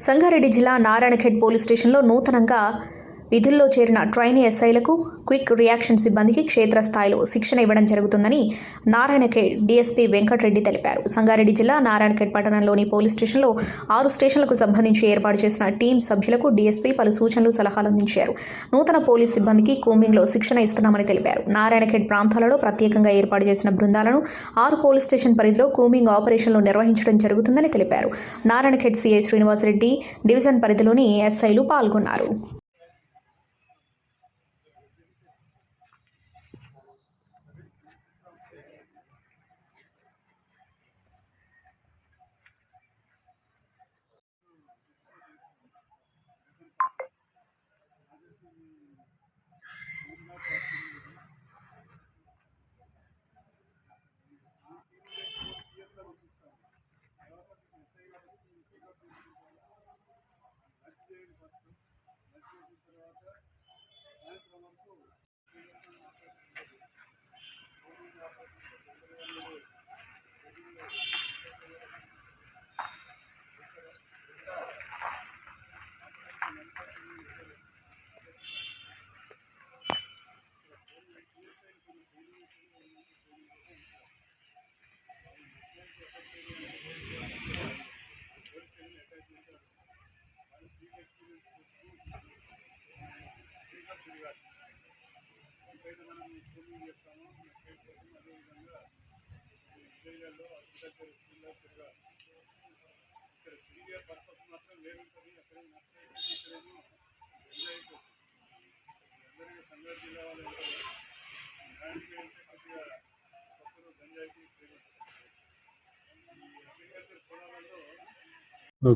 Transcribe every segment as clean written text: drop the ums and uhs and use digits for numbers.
సంగారెడ్డి జిల్లా నారాయణఖేడ్ పోలీస్ స్టేషన్లో నూతనంగా విధుల్లో చేరిన ట్రైనీ ఎస్ఐలకు క్విక్ రియాక్షన్ సిబ్బందికి క్షేత్రస్థాయిలో శిక్షణ ఇవ్వడం జరుగుతుందని నారాయణఖేడ్ డీఎస్పీ వెంకటరెడ్డి తెలిపారు. సంగారెడ్డి జిల్లా నారాయణఖేడ్ పట్టణంలోని పోలీస్ స్టేషన్లో 6 స్టేషన్లకు సంబంధించి ఏర్పాటు చేసిన టీం సభ్యులకు డీఎస్పీ పలు సూచనలు, సలహాలు అందించారు. నూతన పోలీస్ సిబ్బందికి కూంబింగ్లో శిక్షణ ఇస్తున్నామని తెలిపారు. నారాయణఖేడ్ ప్రాంతాలలో ప్రత్యేకంగా ఏర్పాటు చేసిన బృందాలను 6 పోలీస్ స్టేషన్ పరిధిలో కూంబింగ్ ఆపరేషన్లు నిర్వహించడం జరుగుతుందని తెలిపారు. నారాయణఖేడ్ సీఐ శ్రీనివాసరెడ్డి, డివిజన్ పరిధిలోని ఎస్ఐలు పాల్గొన్నారు.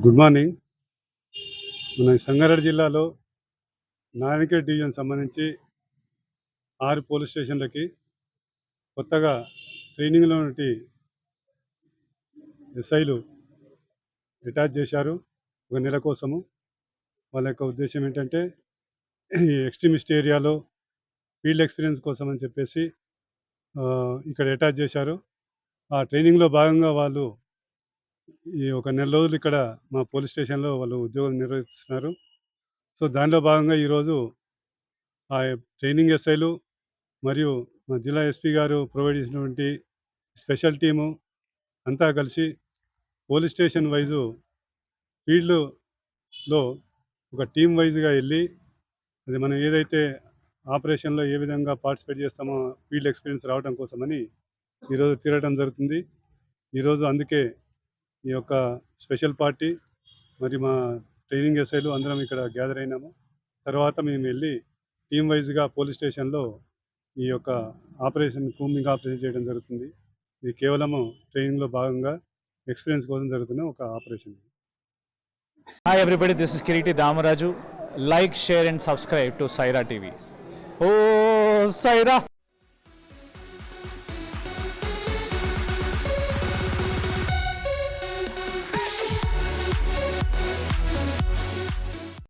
Good morning. మన సంగారెడ్డి జిల్లాలో నారాయణఖేడ్ డివిజన్ సంబంధించి 6 పోలీస్ స్టేషన్లకి కొత్తగా ట్రైనింగ్లో ఉన్నటి ఎస్ఐలు అటాచ్ చేశారు. 1 నెల కోసము. వాళ్ళ యొక్క ఉద్దేశం ఏంటంటే ఈ ఎక్స్ట్రీమిస్ట్ ఏరియాలో ఫీల్డ్ ఎక్స్పీరియన్స్ కోసం అని చెప్పేసి ఇక్కడ అటాచ్ చేశారు. ఆ ట్రైనింగ్లో భాగంగా వాళ్ళు ఈ 1 నెల రోజులు ఇక్కడ మా పోలీస్ స్టేషన్లో వాళ్ళు ఉద్యోగం నిర్వహిస్తున్నారు. సో దానిలో భాగంగా ఈరోజు ఆ ట్రైనింగ్ ఎస్ఐలు మరియు మా జిల్లా ఎస్పీ గారు ప్రొవైడ్ చేసినటువంటి స్పెషల్ టీము అంతా కలిసి పోలీస్ స్టేషన్ వైజు ఫీల్డ్లో ఒక టీం వైజ్గా వెళ్ళి అది మనం ఏదైతే ఆపరేషన్లో ఏ విధంగా పార్టిసిపేట్ చేస్తామో ఫీల్డ్ ఎక్స్పీరియన్స్ రావడం కోసమని ఈరోజు తిరగడం జరుగుతుంది. ఈరోజు అందుకే ఈ యొక్క స్పెషల్ పార్టీ మరి మా ట్రైనింగ్ ఎస్ఐలు అందరం ఇక్కడ గ్యాదర్ అయినాము. తర్వాత మేము వెళ్ళి టీం వైజ్గా పోలీస్ స్టేషన్లో ఈ యొక్క కూంబింగ్ ఆపరేషన్ చేయడం జరుగుతుంది. ఇది కేవలము ట్రైనింగ్లో భాగంగా ఎక్స్పీరియన్స్ కోసం జరుగుతున్న ఒక operation. Hi everybody, this is Kiriti Damaraju. Like, share and subscribe to Saira TV. Oh, Saira!